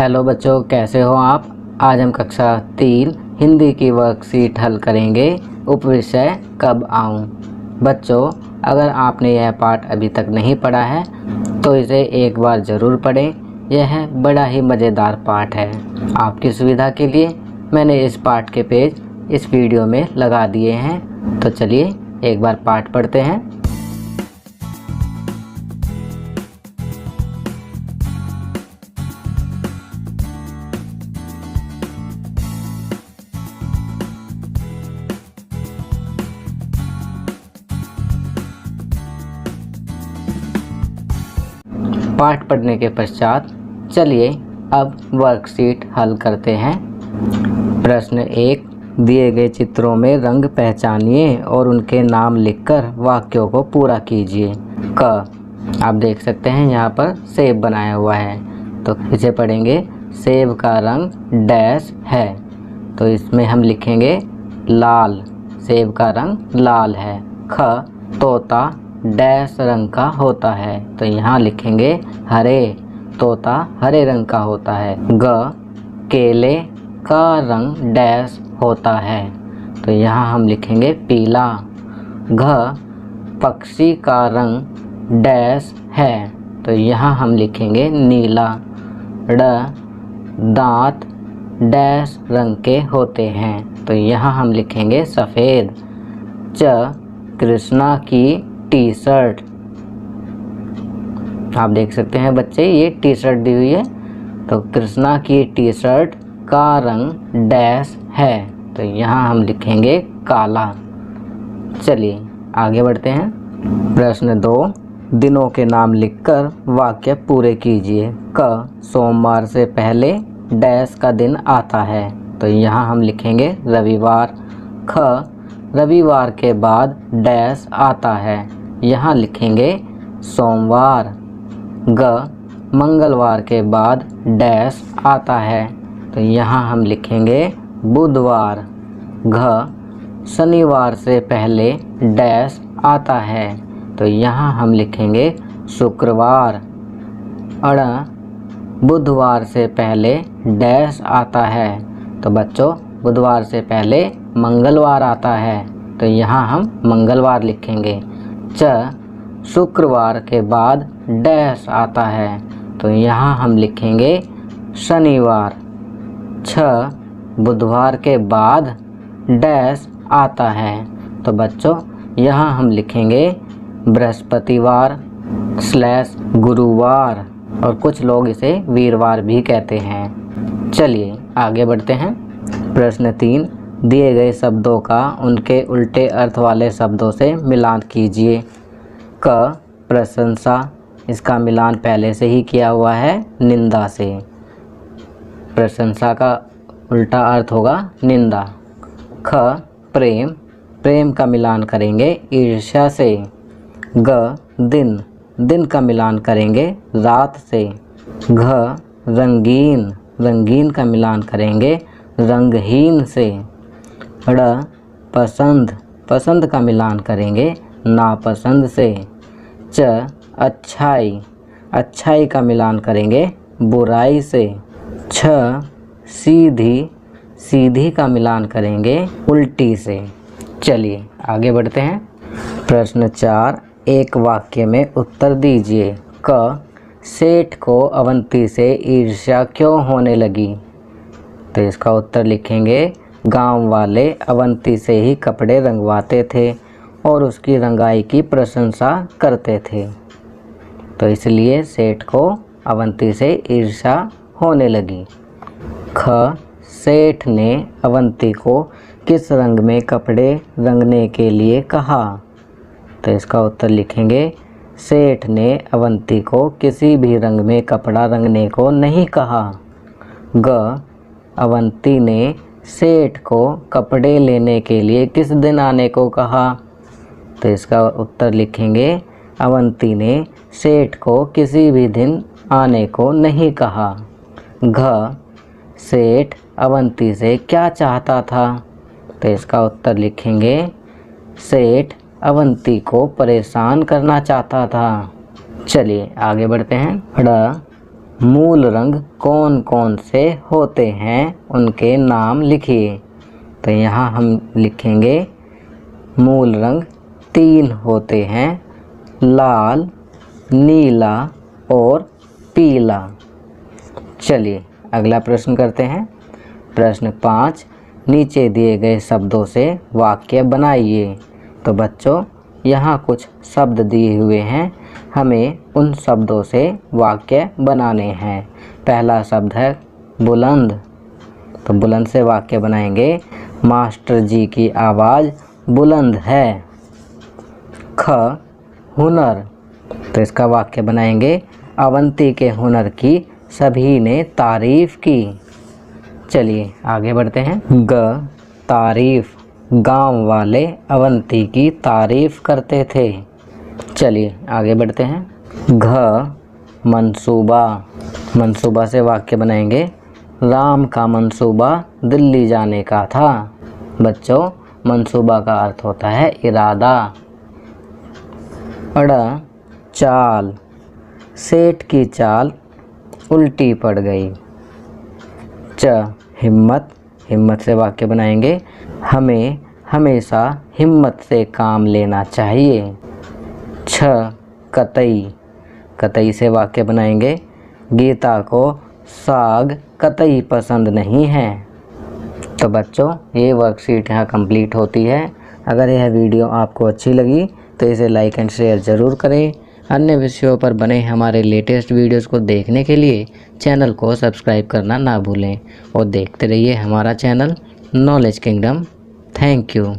Hello बच्चों, कैसे हो आप। आज हम कक्षा 3 हिंदी की वर्कशीट हल करेंगे। उपविषय कब आऊँ। बच्चों, अगर आपने यह पाठ अभी तक नहीं पढ़ा है तो इसे एक बार ज़रूर पढ़ें। यह बड़ा ही मज़ेदार पाठ है। आपकी सुविधा के लिए मैंने इस पाठ के पेज इस वीडियो में लगा दिए हैं। तो चलिए एक बार पाठ पढ़ते हैं। पाठ पढ़ने के पश्चात चलिए अब वर्कशीट हल करते हैं। प्रश्न 1, दिए गए चित्रों में रंग पहचानिए और उनके नाम लिखकर वाक्यों को पूरा कीजिए। क, आप देख सकते हैं यहाँ पर सेब बनाया हुआ है, तो इसे पढ़ेंगे। सेब का रंग डैश है, तो इसमें हम लिखेंगे लाल। सेब का रंग लाल है। ख, तोता डैश रंग का होता है, तो यहाँ लिखेंगे हरे। तोता हरे रंग का होता है। ग, केले का रंग डैश होता है, तो यहाँ हम लिखेंगे पीला। घ, पक्षी का रंग डैश है, तो यहाँ हम लिखेंगे नीला। ड, दांत डैश रंग के होते हैं, तो यहाँ हम लिखेंगे सफ़ेद। च, कृष्णा की टी शर्ट, आप देख सकते हैं बच्चे ये टी शर्ट दी हुई है, तो कृष्णा की टी शर्ट का रंग डैश है, तो यहाँ हम लिखेंगे काला। चलिए आगे बढ़ते हैं। प्रश्न 2, दिनों के नाम लिखकर वाक्य पूरे कीजिए। क, सोमवार से पहले डैश का दिन आता है, तो यहाँ हम लिखेंगे रविवार। ख, रविवार के बाद डैश आता है, यहाँ लिखेंगे सोमवार। ग, मंगलवार के बाद डैश आता है, तो यहाँ हम लिखेंगे बुधवार। घ, शनिवार से पहले डैश आता है, तो यहाँ हम लिखेंगे शुक्रवार। अड़, बुधवार से पहले डैश आता है, तो बच्चों बुधवार से पहले मंगलवार आता है, तो यहाँ हम मंगलवार लिखेंगे। च, शुक्रवार के बाद डैश आता है, तो यहाँ हम लिखेंगे शनिवार। छ, बुधवार के बाद डैश आता है, तो बच्चों यहाँ हम लिखेंगे बृहस्पतिवार / गुरुवार, और कुछ लोग इसे वीरवार भी कहते हैं। चलिए आगे बढ़ते हैं। प्रश्न 3, दिए गए शब्दों का उनके उल्टे अर्थ वाले शब्दों से मिलान कीजिए। क, प्रशंसा, इसका मिलान पहले से ही किया हुआ है निंदा से। प्रशंसा का उल्टा अर्थ होगा निंदा। ख, प्रेम, प्रेम का मिलान करेंगे ईर्ष्या से। ग, दिन, दिन का मिलान करेंगे रात से। घ, रंगीन, रंगीन का मिलान करेंगे रंगहीन से। ड़, पसंद, पसंद का मिलान करेंगे नापसंद से। च, अच्छाई, अच्छाई का मिलान करेंगे बुराई से। छ, सीधी, सीधी का मिलान करेंगे उल्टी से। चलिए आगे बढ़ते हैं। प्रश्न 4, एक वाक्य में उत्तर दीजिए। क, सेठ को अवंती से ईर्ष्या क्यों होने लगी, तो इसका उत्तर लिखेंगे गांव वाले अवंती से ही कपड़े रंगवाते थे और उसकी रंगाई की प्रशंसा करते थे, तो इसलिए सेठ को अवंती से ईर्ष्या होने लगी। ख, सेठ ने अवंती को किस रंग में कपड़े रंगने के लिए कहा, तो इसका उत्तर लिखेंगे सेठ ने अवंती को किसी भी रंग में कपड़ा रंगने को नहीं कहा। ग, अवंती ने सेठ को कपड़े लेने के लिए किस दिन आने को कहा, तो इसका उत्तर लिखेंगे अवंती ने सेठ को किसी भी दिन आने को नहीं कहा। घ, सेठ अवंती से क्या चाहता था, तो इसका उत्तर लिखेंगे सेठ अवंती को परेशान करना चाहता था। चलिए आगे बढ़ते हैं। ड़, मूल रंग कौन कौन से होते हैं उनके नाम लिखिए। तो यहाँ हम लिखेंगे मूल रंग 3 होते हैं, लाल, नीला और पीला। चलिए अगला प्रश्न करते हैं। प्रश्न 5, नीचे दिए गए शब्दों से वाक्य बनाइए। तो बच्चों यहाँ कुछ शब्द दिए हुए हैं, हमें उन शब्दों से वाक्य बनाने हैं। पहला शब्द है बुलंद, तो बुलंद से वाक्य बनाएंगे। मास्टर जी की आवाज़ बुलंद है। ख, हुनर, तो इसका वाक्य बनाएंगे। अवंती के हुनर की सभी ने तारीफ की। चलिए आगे बढ़ते हैं। ग, तारीफ, गांव वाले अवंती की तारीफ करते थे। चलिए आगे बढ़ते हैं। घ, मंसूबा, मंसूबा से वाक्य बनाएंगे। राम का मंसूबा दिल्ली जाने का था। बच्चों मंसूबा का अर्थ होता है इरादा। अड़, चाल, सेठ की चाल उल्टी पड़ गई। च, हिम्मत, हिम्मत से वाक्य बनाएंगे। हमें हमेशा हिम्मत से काम लेना चाहिए। छ, कतई, कतई से वाक्य बनाएंगे। गीता को साग कतई पसंद नहीं है। तो बच्चों ये वर्कशीट यहाँ कंप्लीट होती है। अगर यह वीडियो आपको अच्छी लगी तो इसे लाइक एंड शेयर ज़रूर करें। अन्य विषयों पर बने हमारे लेटेस्ट वीडियोस को देखने के लिए चैनल को सब्सक्राइब करना ना भूलें और देखते रहिए हमारा channel knowledge kingdom. Thank you.